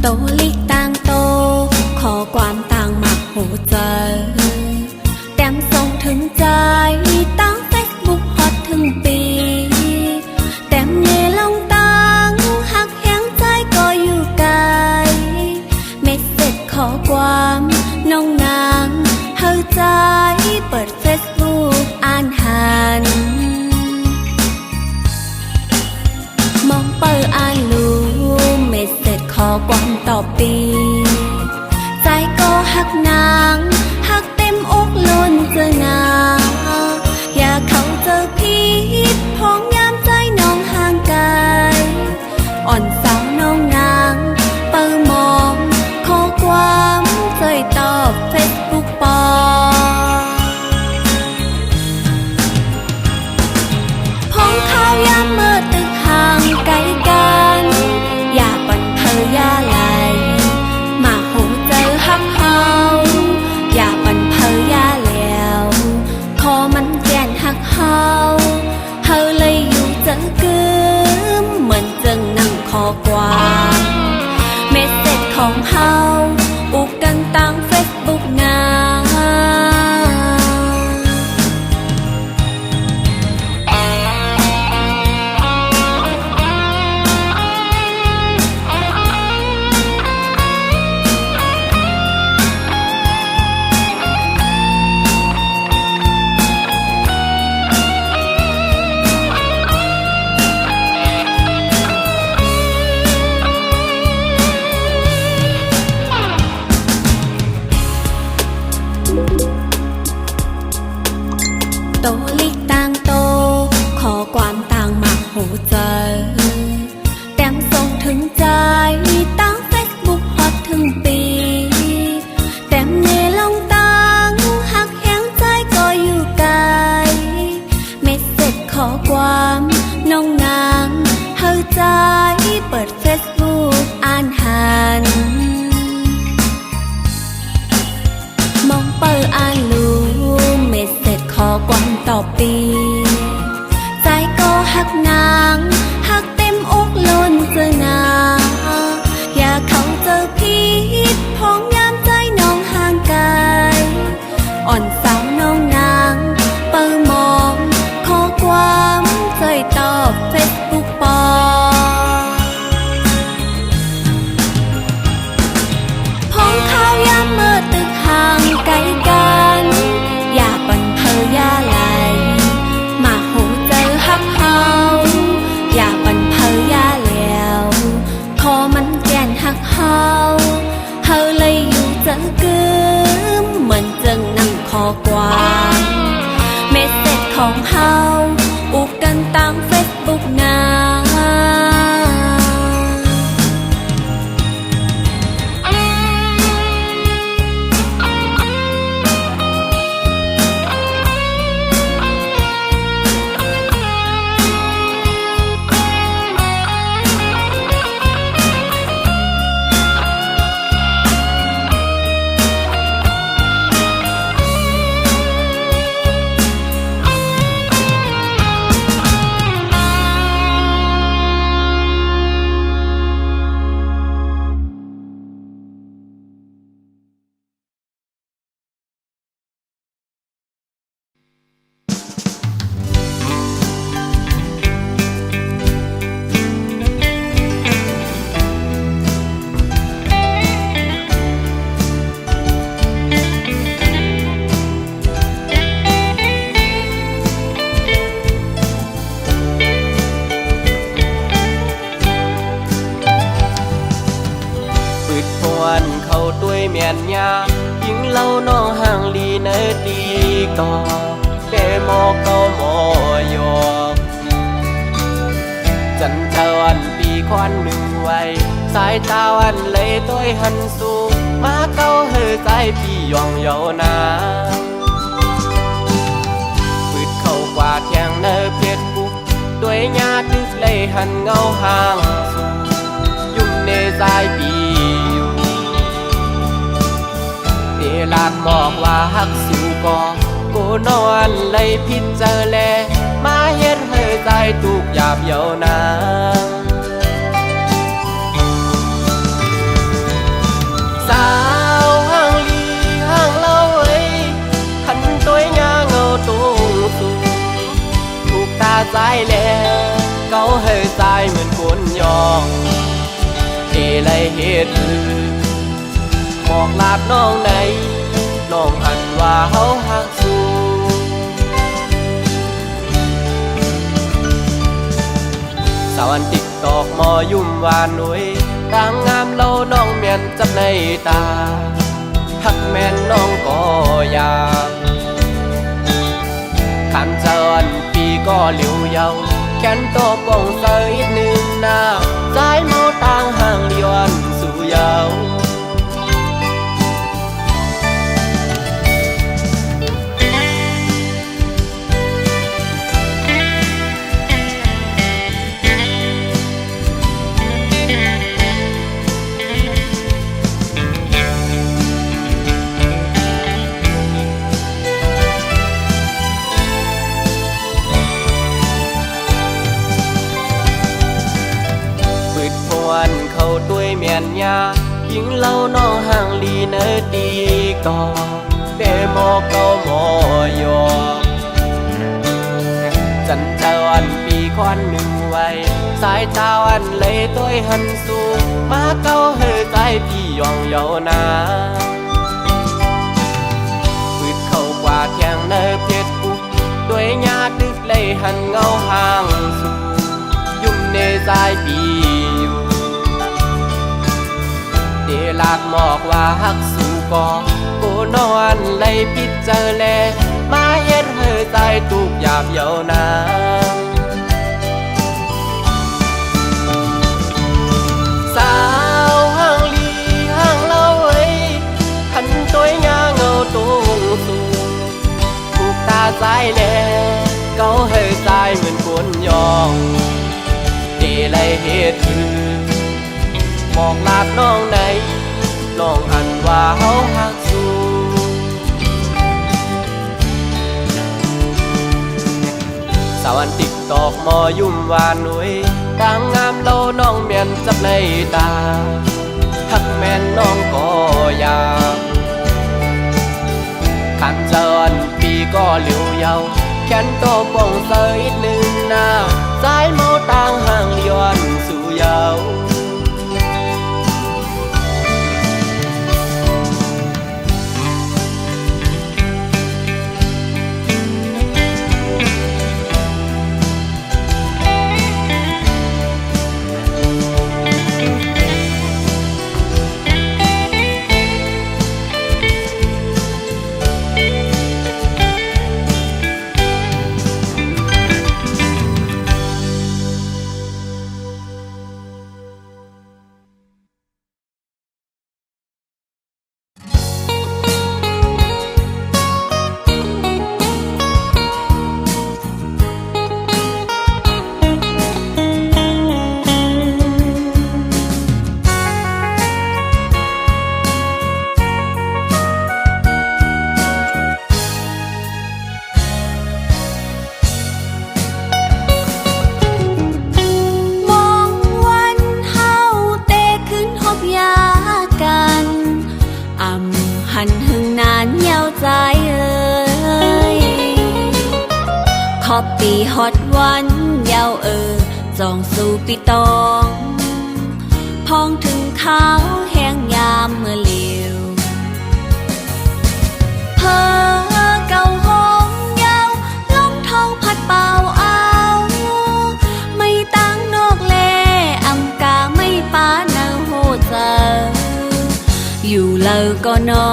โตลิกต่างโตขอความต่างมักหูเจอแต้มส่งถึงใจตั้งเฟซบุ๊กฮอตถึงปีแต้มเนลงตังหักแหงใจก็อยู่ไกลเมสเสจขอความน้องนางเฮาใจเปิดเฟซบุ๊กอ่านหันมองเปิดอ่านรู้เมสเสจขอความตอบปีใจก็หักนางหักเต็มอกล้นเจอนางอย่าเข้าเจอผิดพ้องยามใจน้องห่างไกลอ่อนสาวน้องนางเปิดมองข้อความใจตอบเฟซบุ๊กปอพ้องข้าวยามเมื่อตึกห่างไกลกันอย่าปั่นเธออย่าไหลมาหูเจอหักเฮาอย่าปั่นเธออย่าแล้วขอมันแก่นหักเฮาเฮาเลยอยู่เจอกึมเหมือนจึงนั่งขอความเมสเสจของเฮาอุกกันตั้งเฟซบุ๊กงาโตลิกต่างโตขอความต่างมักหูเจอแต้มส่งถึงใจตั้งเฟซบุ๊กฮอตถึงปีแต้มเนลงตังหักแหงใจก็อยู่ไกลเมสเสจขอความน้องนางเฮาใจเปิดเฟซบุ๊กอ่านหันมองเปิดอ่านรู้เมสเสจขอความตอบปีใจก็หักนางหักเต็มอกล้นเจอนางอย่าเข้าเจอผิดพ้องยามใจน้องห่างไกลอ่อนสาวน้องนางเปิดมองข้อความใจตอบเฟซบุ๊กปอพ้องข้าวยามเมื่อตึกห่างไกลกันอย่าปั่นเธออย่าไหลมาหูเจอหักเฮาอย่าปั่นเธออย่าแล้วขอมันแก่นหักเฮาเฮาเลยอยู่เจอกึมเหมือนจึงนั่งขอความเมสเสจของเฮาอุกกันตั้งเฟซบุ๊กงาเขาด้วยเมียนยายิงเล่าน้องห่างลีเนตีก่อแต่หมอก็หมอยอกจันทร์วันปีควันหนึ่งไว้สายตาวันเลยต้อยหันสูงมาเก้าเฮอใจพี่ยองเยานาปืดเข้ากว่าแทงเนอเพียดบุกด้วยญาติเลยหันเงาห่างสูงยุ่มในสายปีลากบอกว่าหักสิวกอกูนอนเลยพิจเจอแลมาเฮ็ดให้ใจทุกหยาบเยาวนาง พ ใจแล้วเขาให้ใจเหมือนคนยองเอไรเหตุบอกลาดน้องไหนน้องหันว่าเขาหักสู้สาวันติดตอกมอยุ่มวานหนุ่ยต่างงามเล่าน้องเมียนจับในตาหักแม่นน้องก็อยากขันเจอนปีก็เหลียวยาวแขนโตป่องใส่อีกหนึ่งหน้าใจเมาต่างห่างเลียนสู่ยาวเขาด้วยเมียนยายิงเล่าน้องห่างลีเนตีก่อเดโมเกาหมอยอจันเจ้าอันปีควันหนึ่งไว้สายเจ้าอันเลยต้วยหันสูมาเก้าเฮใจพี่ยองเยานาปืดเข้ากว่าเทียงเนเพชรปุกด้วยยาดึกเลยหันเงาห่างสูยุ่มเนใจพี่ลากหมอกว่าหักสู่กอกูนอนเลยพิจารแลมาเย็ดเฮใจตุกหยาบเยาวนางสาวห่างลีห่างเล่าไว้หันตัวยาเงาตุงสูถูกตาใจแลเก้าเฮใจเหมือนคนยองดีเลยเหตุบอกลาดน้องไหนน้องอันว่าเขาหักสู้สาวันติดตอกมอยุ่มวานหนุ่ยต่างงามเล่าน้องเมียนจับในตาหักแม่นน้องก็อยากขันเจอนปีก็เหลียวยาวแขนโตป่องเสยหนึ่งหน้าสายเมาต่างห่างเลียนสู่ยาวปีฮอดวันยาวจองสู่ปีตองพองถึงข้าวแห้งยามเมื่อเลียวเพอเก่าห้องยาวลมท้องพัดเป่าเอาไม่ตั้งนอกแลอำกาไม่ป้าเนาโหเจออยู่เลยก็นอ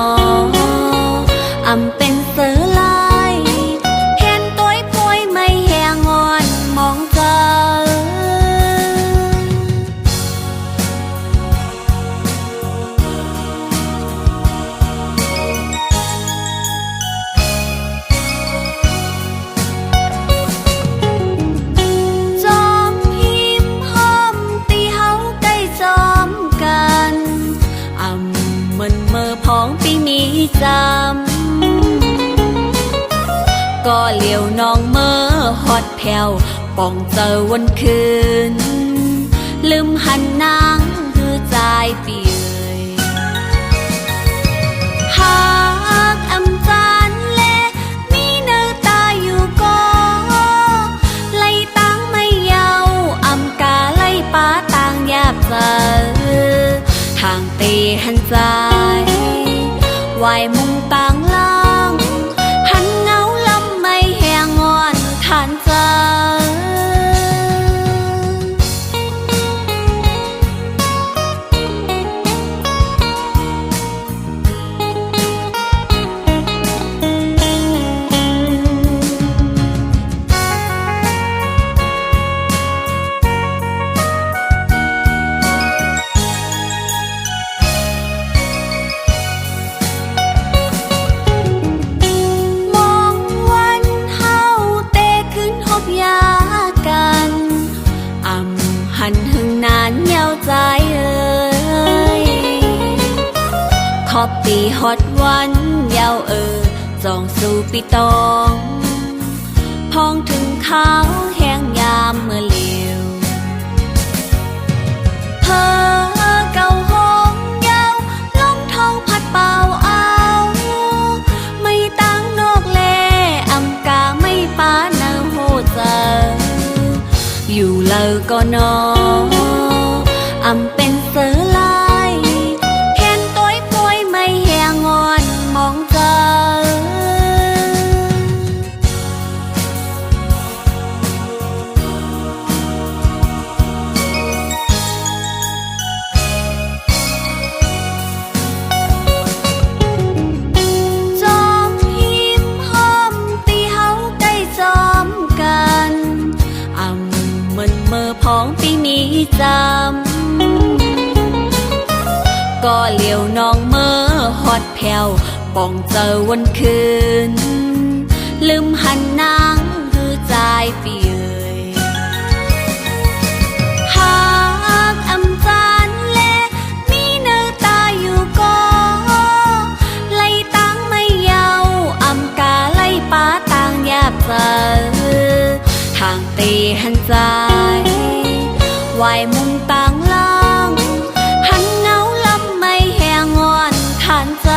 อำเป็นเสือลายเห็นตัวพวยไม่แหงงอนมองเจอจอมหิมห้อมตีเฮาใกล้จอมกันอำมันเมื่อพ้องปีมีจำก็เลี้ยวน้องเมื่อฮอดแผ่วป่องเจอวันคืนลืมหันนางคือใจเปียหากอำจานแลมีเนื้อตาอยู่ก็ไล่ต ตีหันใจวายมุงต่างล่างหันเงาลำไม่แหงงอนทานใจหันหึงนานยาวใจเอ่ยขอบปีฮอดวันยาวจองสู่ปีตองพองถึงข้าวแห้งยามเมื่อเลียวเพอเก่าห้องยาวลมทองพัดเป่าเอาไม่ตั้งนอกแลอำกาไม่ปาเนาโหเจออยู่เลยก็นออำเป็นเสือลายเห็นต้อยป่วยไม่แหงงอนมองเจอจอมหิมห้อมตีเฮาใกล้จอมกันเมื่อพ้องปีนี้จำก็เหลียวน้องเมื่อฮอดแผ่วป่องเจอวันคืนลืมหันนางคือใจเปียยหากอำจานแลมีเนื้อตาอยู่ก็ไล่ตั้งไม่เยาอำกาไล่ป้าต่างยาบเจอทางตีหันใจวายมุงต่างล่างหันเงาลำไม่แหงงอนทานใจ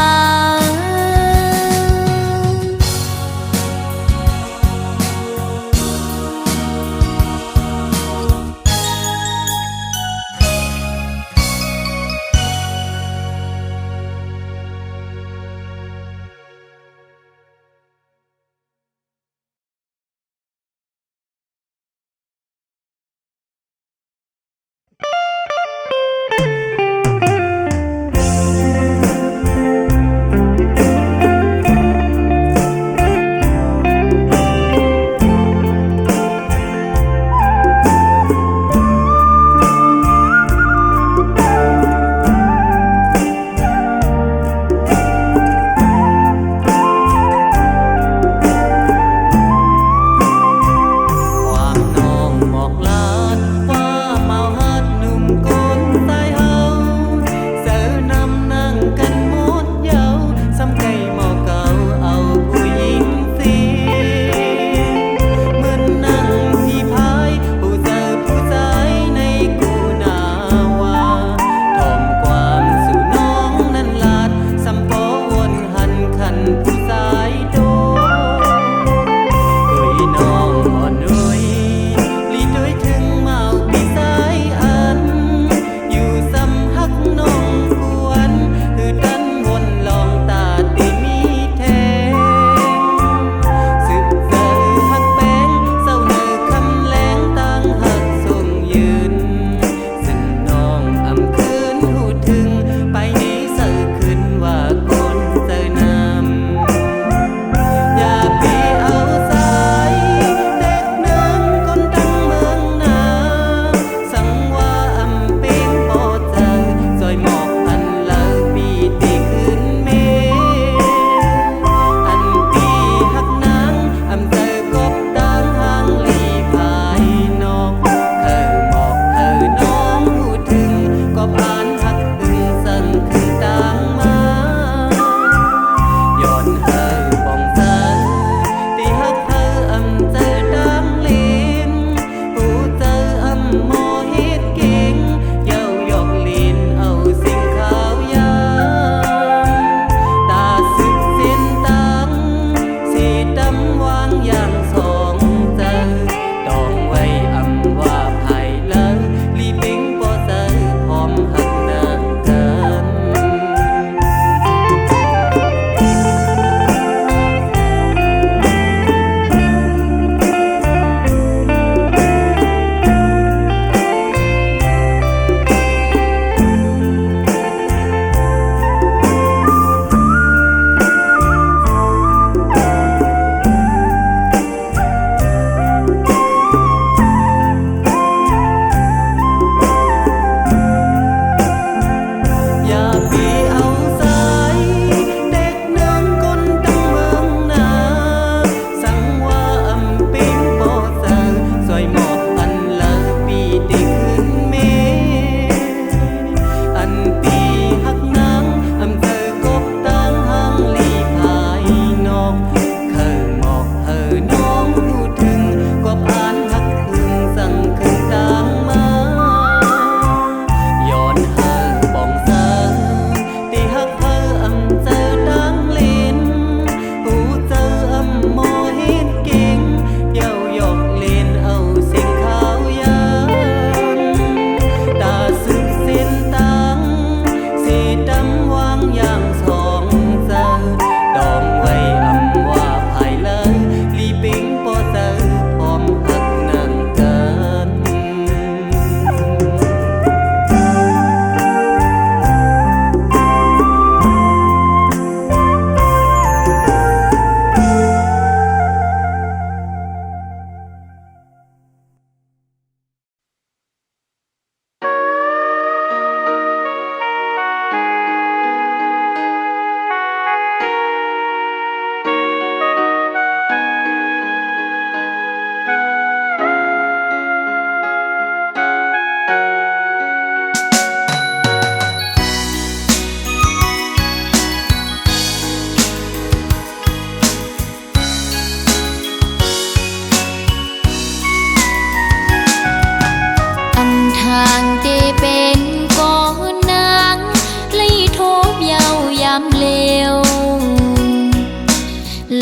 ามเลว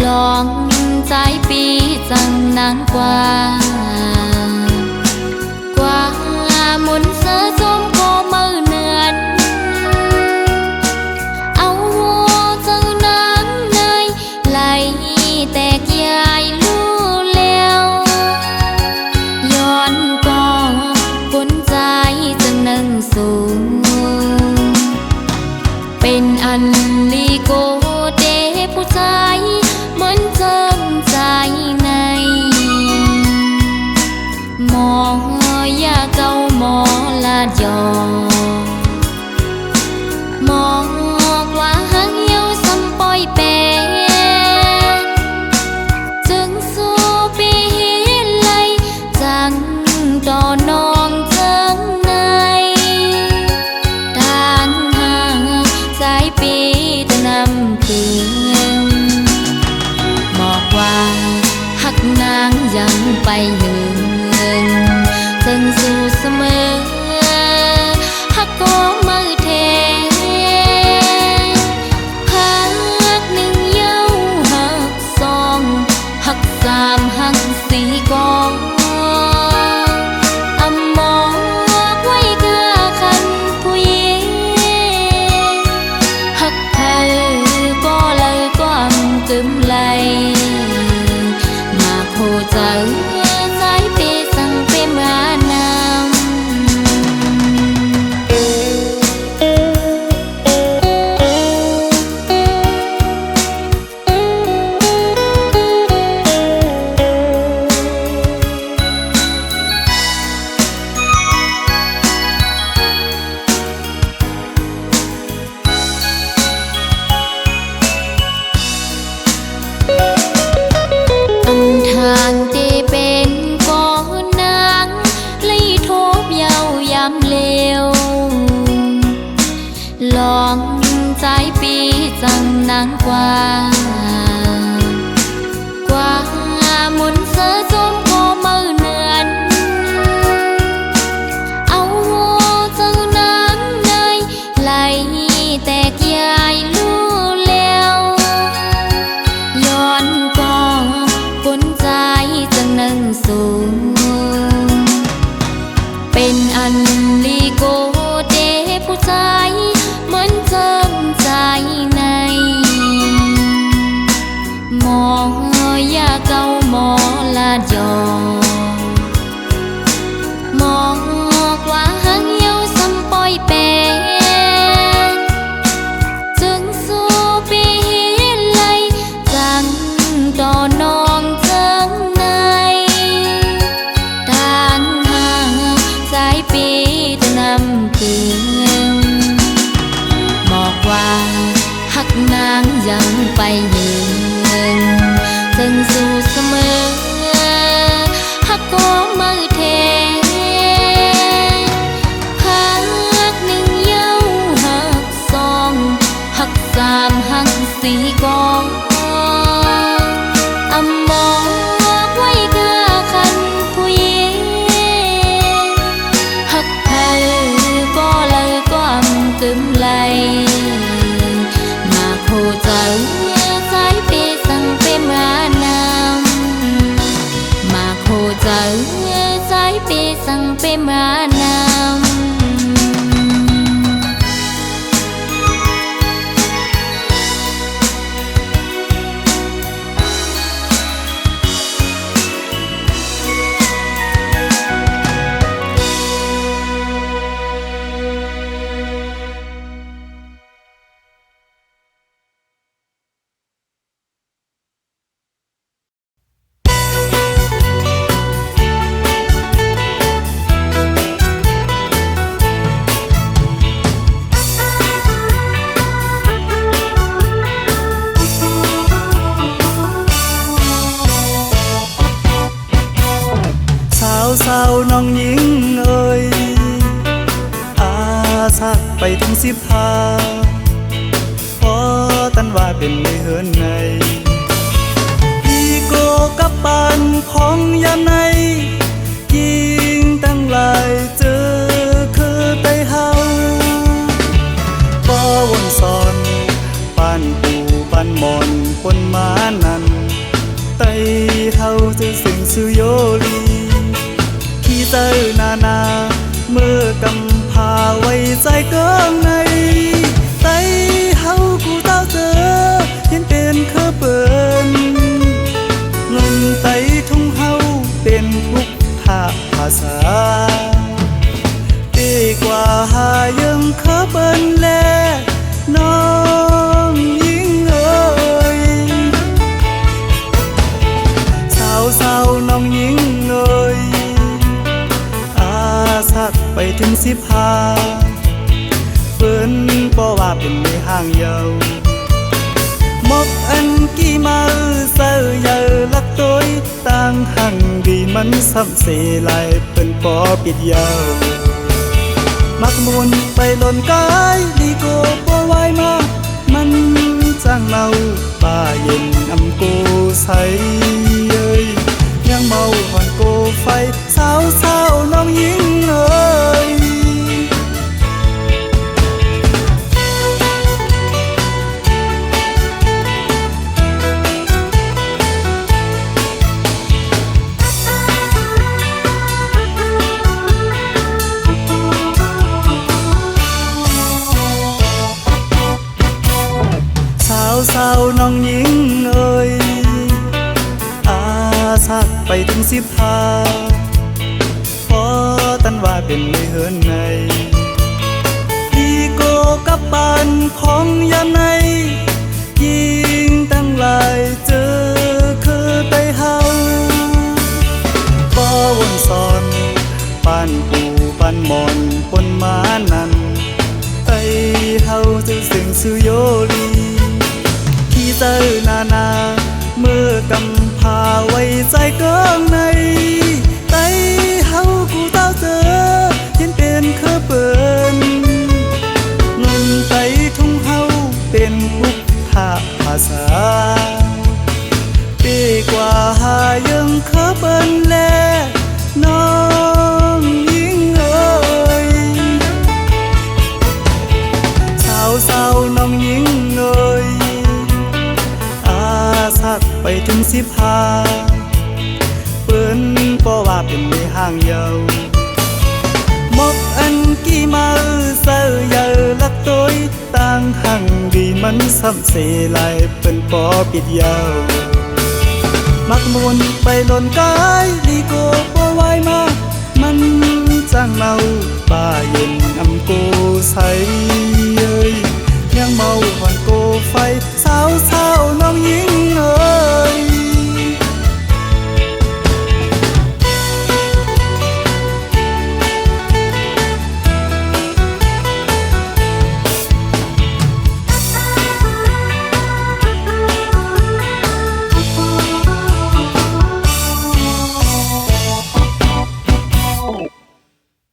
ลองใจปีจังนานกว่าmuốn sơ chôm cô mơ nườn áo hô chân nắng nơi lại tẹt dài lưu leoย้อนก็คนใจจึงนั่งสูงเป็นอันลีโกเดผู้ชายเหมือนเจิมใจในมองอย่าเก่ามอลาดยอมองว่าหางเหี่ยวซ้ำปล่อยแปรจึงสู้ปีไลจังต่อนองเจิงในทางห่างสายปีจะนำถึงบอกว่าหักนางยังไปหึงจึงสู้เสมอหักก็มือเทหักหนึ่งเย้าหักสองหักสามหักสี่กองอำมองไว้กะคันผู้หญิงหักเธอก็เลยก็กึมไหลมาโคใจสายเปสั่งเปมานทางที่เป็นก่อนนางเลยทบเยาวยามเลวลองใจปีจังนางกว่ามุนเสือจมก็มือเนือนเอาหัวจังนางในไหลแตกยายลู่แล้วย้อนก็คนใจจังนั่งสูงเป็นอันลีโกเดผู้ชายเหมือนเจิมใจในมองอย่าเก่ามอลาดยอมองว่าหางเหี่ยวซ้ำปล่อยแปรจึงสู้ปีไลจังต่อนองเจิงในทางห่างสายปีจะนำถึงบอกว่าหักนางยังไปหึงจึงสู้เสมอหักก็มือเทหักหนึ่งเย้าหักสองหักสามหักสี่กองอำมองไว้กะคันผู้หญิงหักเธอก็เลยก็กึมไหลมาโคใจสายเปสั่งเปมานำมาโคใจสายเปสั่งเปมานำสาวน้องหญิงเอ่ยอาสักไปถึง15พอตันว่าเป็นในเฮือนในอีโกกับปานของยามในยิงตั้งหลายเจอคือไตเฮาบ่วนสอน านปูบ้านมอนปนมานันไตเฮาจะสึงสุโยลีขี้เตอนาเมื่อกำพาไว้ใจเกิงในไตเฮากูเต้าเจอเห็นเป็นเคอเปินเงินไตทุ่งเฮาเป็นทุกทาภาษาดีกว่าหายังเคอเปินแลน้องยิ่งเอ่ยสาวน้องยิ่งเอ่ยอาสักไปถึง15เปิ้นบ่ว่าเป็นในห้างเยาวมกอันกี่มาเซอเยอลักตัวต่างหังดีมันซ้ำเสลายเปิ้นปอปิดเยาวมักมุนไปหล่นกายดีโกบ่ไหวมามันจังเมาป่าเย็นอำโกใสเอ้ยยังเมาหอนโกไฟสาวน้องยิ่งเอ้ยสาวน้องยิ่งเอ่ยอาสักไปถึง15พอตันว่าเป็นในเฮือนในดีโกกับบ้านของยามในยิ่งตั้งหลายเจอคือไปเฮาบ่วนสอนบ้านปูบ้านมอนปนมานันไปเฮาจะสึงสุโยลีขี้เตอนาเมื่อกำพาไว้ใจเกิงในไตเฮากูเต้าเจอเห็นเป็นเคอเปินเงินไตทุ่งเฮาเป็นบุกทาภาษาดีกว่าหายังเคอเปินแลน้องยิ่งเอ่ยสาวน้องยิ่งเอ่ยสักไปถึง15เปิ้นบ่ว่าเป็นในห้างเยาวมกอันกี่มาเซอเยอลักตัวต่างหังดีมันซ้ำเสลายเปิ้นปอปิดยาวมักมุนไปหล่นกายดีโกบ่ไหวมามันจังเมาป่าเย็นอำโกใส